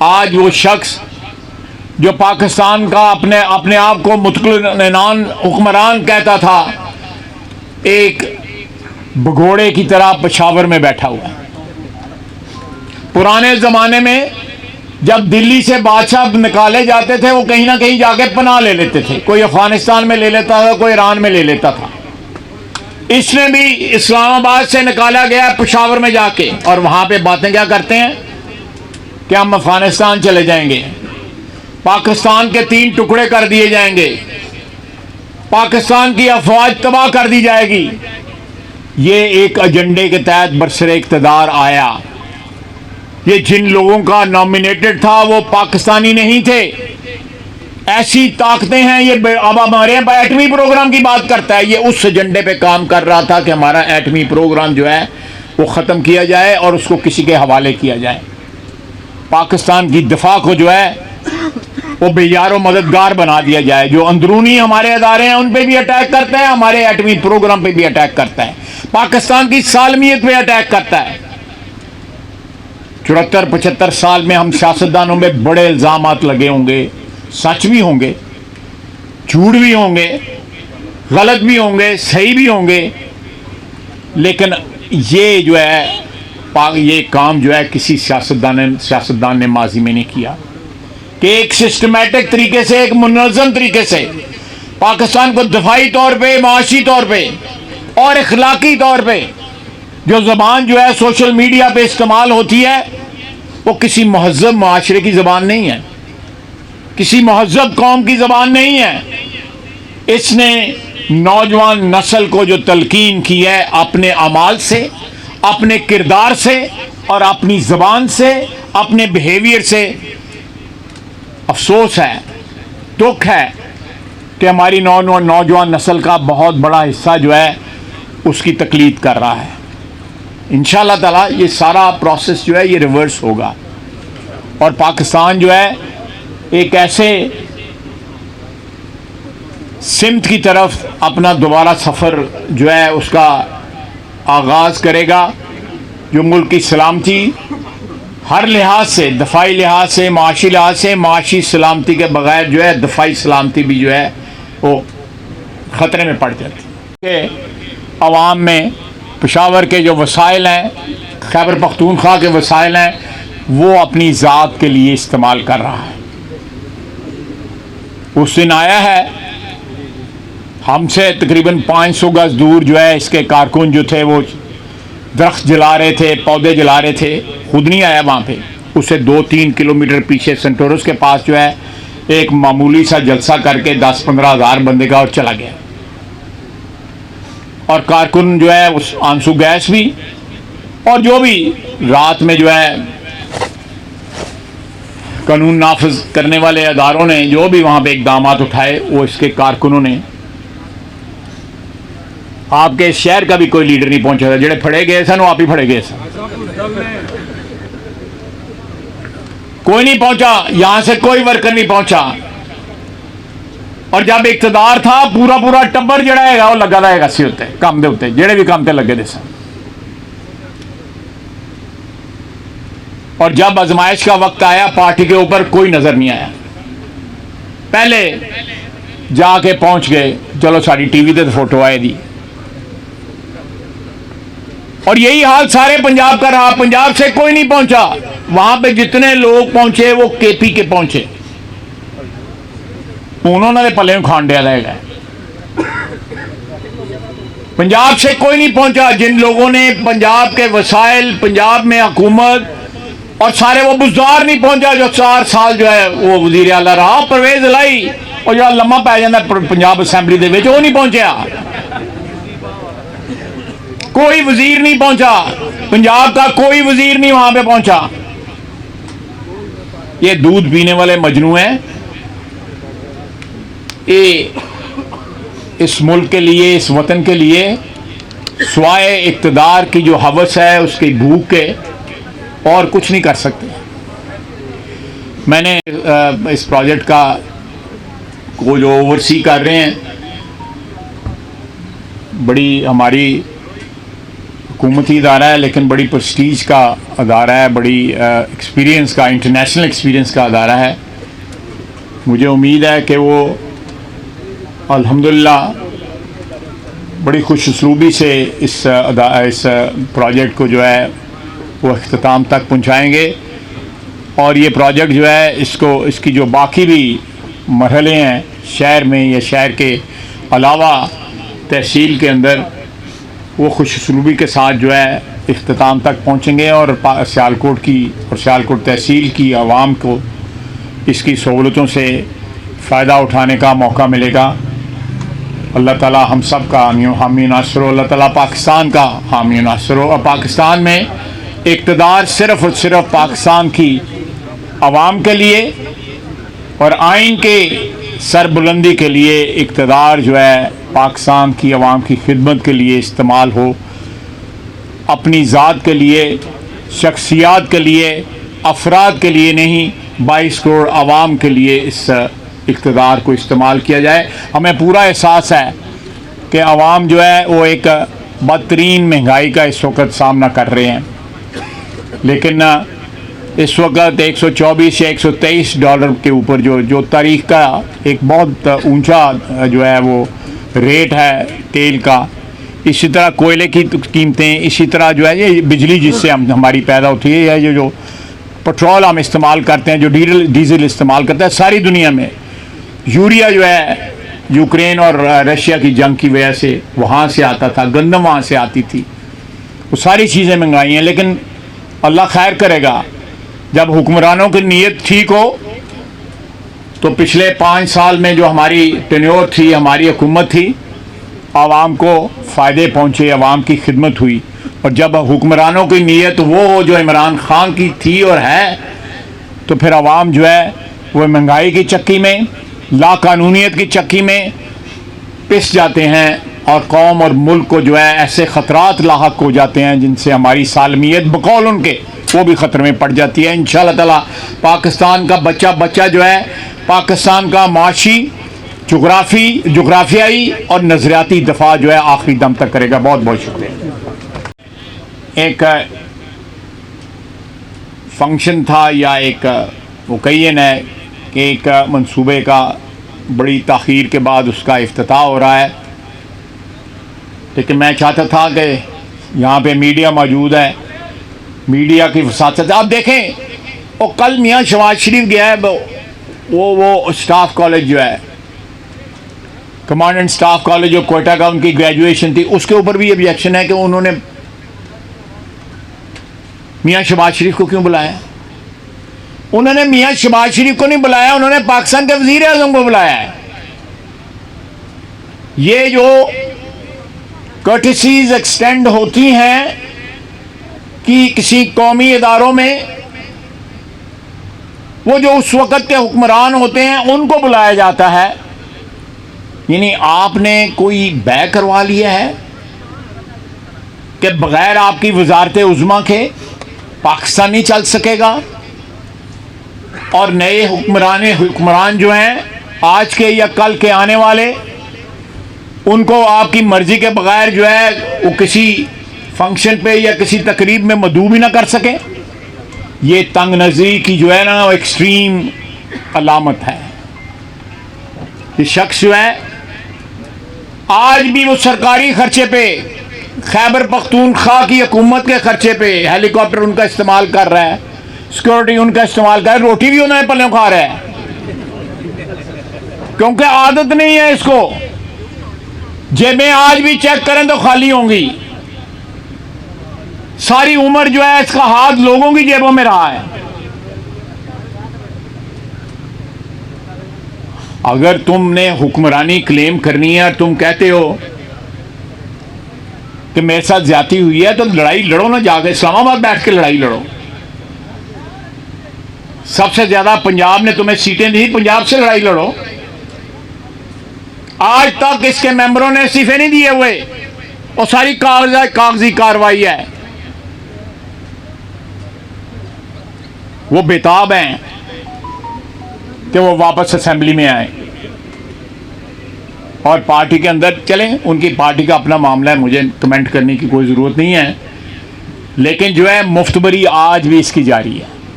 آج وہ شخص جو پاکستان کا اپنے آپ کو مطلق حکمران کہتا تھا، ایک بگوڑے کی طرح پشاور میں بیٹھا ہوا ہے۔ پرانے زمانے میں جب دلی سے بادشاہ نکالے جاتے تھے وہ کہیں نہ کہیں جا کے پناہ لے لیتے تھے، کوئی افغانستان میں لے لیتا تھا، کوئی ایران میں لے لیتا تھا۔ اس نے بھی اسلام آباد سے نکالا گیا پشاور میں جا کے، اور وہاں پہ باتیں کیا کرتے ہیں کہ ہم افغانستان چلے جائیں گے، پاکستان کے 3 ٹکڑے کر دیے جائیں گے، پاکستان کی افواج تباہ کر دی جائے گی۔ یہ ایک ایجنڈے کے تحت برسر اقتدار آیا۔ یہ جن لوگوں کا نامینیٹڈ تھا وہ پاکستانی نہیں تھے۔ ایسی طاقتیں ہیں، یہ اب ہمارے یہاں ایٹمی پروگرام کی بات کرتا ہے، یہ اس ایجنڈے پہ کام کر رہا تھا کہ ہمارا ایٹمی پروگرام جو ہے وہ ختم کیا جائے اور اس کو کسی کے حوالے کیا جائے۔ پاکستان کی دفاع کو جو ہے وہ بے یار و مددگار بنا دیا جائے۔ جو اندرونی ہمارے ادارے ہیں ان پہ بھی اٹیک کرتا ہے، ہمارے ایٹمی پروگرام پہ بھی اٹیک کرتا ہے، پاکستان کی سالمیت پہ اٹیک کرتا ہے۔ 74-75 سال میں ہم سیاستدانوں میں بڑے الزامات لگے ہوں گے، سچ بھی ہوں گے، جھوٹ بھی ہوں گے، غلط بھی ہوں گے، صحیح بھی ہوں گے، لیکن یہ جو ہے یہ کام جو ہے کسی سیاستدان نے ماضی میں نہیں کیا کہ ایک سسٹمیٹک طریقے سے، ایک منظم طریقے سے پاکستان کو دفاعی طور پہ، معاشی طور پہ اور اخلاقی طور پہ جو زبان جو ہے سوشل میڈیا پہ استعمال ہوتی ہے وہ کسی مہذب معاشرے کی زبان نہیں ہے، کسی مہذب قوم کی زبان نہیں ہے۔ اس نے نوجوان نسل کو جو تلقین کی ہے اپنے اعمال سے، اپنے کردار سے اور اپنی زبان سے، اپنے بیہیویئر سے، افسوس ہے، دکھ ہے کہ ہماری نوجوان نسل کا بہت بڑا حصہ جو ہے اس کی تقلید کر رہا ہے۔ انشاءاللہ تعالی یہ سارا پروسیس جو ہے یہ ریورس ہوگا اور پاکستان جو ہے ایک ایسے سمت کی طرف اپنا دوبارہ سفر جو ہے اس کا آغاز کرے گا جو ملک کی سلامتی ہر لحاظ سے، دفاعی لحاظ سے، معاشی لحاظ سے، معاشی سلامتی کے بغیر جو ہے دفاعی سلامتی بھی جو ہے وہ خطرے میں پڑ جاتی ہے کہ عوام میں پشاور کے جو وسائل ہیں، خیبر پختونخوا کے وسائل ہیں، وہ اپنی ذات کے لیے استعمال کر رہا ہے۔ اس دن آیا ہے ہم سے تقریباً 500 گز دور جو ہے اس کے کارکن جو تھے وہ درخت جلا رہے تھے، پودے جلا رہے تھے، خود نہیں آیا وہاں پہ، اس سے 2-3 کلومیٹر پیچھے سنٹورس کے پاس جو ہے ایک معمولی سا جلسہ کر کے 10-15 ہزار بندے کا اور چلا گیا۔ اور کارکن جو ہے اس آنسو گیس بھی اور جو بھی رات میں جو ہے قانون نافذ کرنے والے اداروں نے جو بھی وہاں پہ اقدامات اٹھائے وہ اس کے کارکنوں نے، آپ کے شہر کا بھی کوئی لیڈر نہیں پہنچا تھا، جڑے پھڑے گئے سن وہ آپ ہی پھڑے گئے سن، کوئی نہیں پہنچا، یہاں سے کوئی ورکر نہیں پہنچا۔ اور جب اقتدار تھا پورا ٹبر جڑا ہے گا وہ لگا رہے گا سی ہوتے کام دے ہوتے جڑے بھی کام تے لگے دے سن۔ اور جب آزمائش کا وقت آیا پارٹی کے اوپر کوئی نظر نہیں آیا، پہلے جا کے پہنچ گئے، چلو ساری ٹی وی تے فوٹو آئے دی، اور یہی حال سارے پنجاب کا رہا، پنجاب سے کوئی نہیں پہنچا، وہاں پہ جتنے لوگ پہنچے وہ کے پی کے پہنچے، انہوں نے پلے کھان ڈیا لے گئے، پنجاب سے کوئی نہیں پہنچا۔ جن لوگوں نے پنجاب کے وسائل، پنجاب میں حکومت اور سارے وہ بزدار نہیں پہنچا جو 4 سال جو ہے وہ وزیر اعلیٰ رہا، پرویز الہی اور جو لمحہ پی جانا پنجاب اسمبلی دے وچ وہ نہیں پہنچیا، کوئی وزیر نہیں پہنچا، پنجاب کا کوئی وزیر نہیں وہاں پہ پہنچا۔ یہ دودھ پینے والے مجنو ہیں، اس ملک کے لیے، اس وطن کے لیے سوائے اقتدار کی جو ہوس ہے اس کی بھوک کے اور کچھ نہیں کر سکتے۔ میں نے اس پروجیکٹ کا کو جو اوورسی کر رہے ہیں، بڑی ہماری حکومتی ادارہ ہے لیکن بڑی پرسٹیج کا ادارہ ہے، بڑی ایکسپیرینس کا، انٹرنیشنل ایکسپیرینس کا ادارہ ہے. مجھے امید ہے کہ وہ الحمدللہ بڑی خوش اسلوبی سے اس پروجیکٹ کو جو ہے وہ اختتام تک پہنچائیں گے، اور یہ پروجیکٹ جو ہے اس کی جو باقی بھی مرحلے ہیں شہر میں یا شہر کے علاوہ تحصیل کے اندر، وہ خوش اسلوبی کے ساتھ جو ہے اختتام تک پہنچیں گے، اور سیالکوٹ تحصیل کی عوام کو اس کی سہولتوں سے فائدہ اٹھانے کا موقع ملے گا. اللہ تعالیٰ ہم سب کا حامی ناصر ہو، اللہ تعالیٰ پاکستان کا حامی ناصر ہو. اور پاکستان میں اقتدار صرف اور صرف پاکستان کی عوام کے لیے اور آئین کے سربلندی کے لیے اقتدار جو ہے پاکستان کی عوام کی خدمت کے لیے استعمال ہو. اپنی ذات کے لیے، شخصیات کے لیے، افراد کے لیے نہیں، 22 کروڑ عوام کے لیے اس اقتدار کو استعمال کیا جائے. ہمیں پورا احساس ہے کہ عوام جو ہے وہ ایک بدترین مہنگائی کا اس وقت سامنا کر رہے ہیں، لیکن اس وقت 124 یا 123 ڈالر کے اوپر جو تاریخ کا ایک بہت اونچا جو ہے وہ ریٹ ہے تیل کا. اسی طرح کوئلے کی قیمتیں، اسی طرح جو ہے یہ بجلی جس سے ہماری پیدا ہوتی ہے، یا جو پٹرول ہم استعمال کرتے ہیں، جو ڈیزل استعمال کرتے ہیں ساری دنیا میں. یوریا جو ہے یوکرین اور رشیا کی جنگ کی وجہ سے وہاں سے آتا تھا، گندم وہاں سے آتی تھی، وہ ساری چیزیں منگائی ہیں. لیکن اللہ خیر کرے گا، جب حکمرانوں کی نیت ٹھیک ہو تو پچھلے 5 سال میں جو ہماری ٹینیور تھی، ہماری حکومت تھی، عوام کو فائدے پہنچے، عوام کی خدمت ہوئی. اور جب حکمرانوں کی نیت وہ ہو جو عمران خان کی تھی اور ہے، تو پھر عوام جو ہے وہ مہنگائی کی چکی میں، لا قانونیت کی چکی میں پس جاتے ہیں، اور قوم اور ملک کو جو ہے ایسے خطرات لاحق ہو جاتے ہیں جن سے ہماری سالمیت بقول ان کے وہ بھی خطرے میں پڑ جاتی ہے. انشاءاللہ تعالی پاکستان کا بچہ جو ہے پاکستان کا معاشی، جغرافیائی اور نظریاتی دفاع جو ہے آخری دم تک کرے گا. بہت بہت شکریہ. ایک فنکشن تھا یا ایک اوکیزن ہے کہ ایک منصوبے کا بڑی تاخیر کے بعد اس کا افتتاح ہو رہا ہے، لیکن میں چاہتا تھا کہ یہاں پہ میڈیا موجود ہے، میڈیا کی وساطت. آپ دیکھیں وہ کل میاں شہباز شریف گیا ہے، وہ اسٹاف کالج جو ہے کمانڈنٹ اسٹاف کالج جو کوئٹہ کا ان کی گریجویشن تھی، اس کے اوپر بھی آبجیکشن ہے کہ انہوں نے میاں شہباز شریف کو کیوں بلایا. انہوں نے میاں شہباز شریف کو نہیں بلایا، انہوں نے پاکستان کے وزیر اعظم کو بلایا ہے. یہ جو کرٹیسیز ایکسٹینڈ ہوتی ہیں کہ کسی قومی اداروں میں وہ جو اس وقت کے حکمران ہوتے ہیں ان کو بلایا جاتا ہے، یعنی آپ نے کوئی بے کروا لیا ہے کہ بغیر آپ کی وزارت عظمیٰ کے پاکستان نہیں چل سکے گا. اور نئے حکمران جو ہیں آج کے یا کل کے آنے والے، ان کو آپ کی مرضی کے بغیر جو ہے وہ کسی فنکشن پہ یا کسی تقریب میں مدعو بھی نہ کر سکیں. یہ تنگ نظری کی جو ہے نا وہ ایکسٹریم علامت ہے. یہ شخص جو ہے آج بھی وہ سرکاری خرچے پہ، خیبر پختونخوا کی حکومت کے خرچے پہ ہیلی کاپٹر ان کا استعمال کر رہا ہے، سیکورٹی ان کا استعمال کر رہا ہے، روٹی بھی انہیں پلوں کھا رہا ہے کیونکہ عادت نہیں ہے اس کو. جیبیں آج بھی چیک کریں تو خالی ہوں گی. ساری عمر جو ہے اس کا ہاتھ لوگوں کی جیبوں میں رہا ہے. اگر تم نے حکمرانی کلیم کرنی ہے اور تم کہتے ہو کہ میرے ساتھ زیادتی ہوئی ہے، تو لڑائی لڑو نا، جا کے اسلام آباد بیٹھ کے لڑائی لڑو. سب سے زیادہ پنجاب نے تمہیں سیٹیں دی، پنجاب سے لڑائی لڑو. آج تک اس کے ممبروں نے استعفے نہیں دیے ہوئے، اور ساری کاغذی کاروائی ہے. وہ بےتاب ہیں کہ وہ واپس اسمبلی میں آئیں اور پارٹی کے اندر چلیں. ان کی پارٹی کا اپنا معاملہ ہے، مجھے کمنٹ کرنے کی کوئی ضرورت نہیں ہے. لیکن جو ہے مفتبری آج بھی اس کی جاری ہے.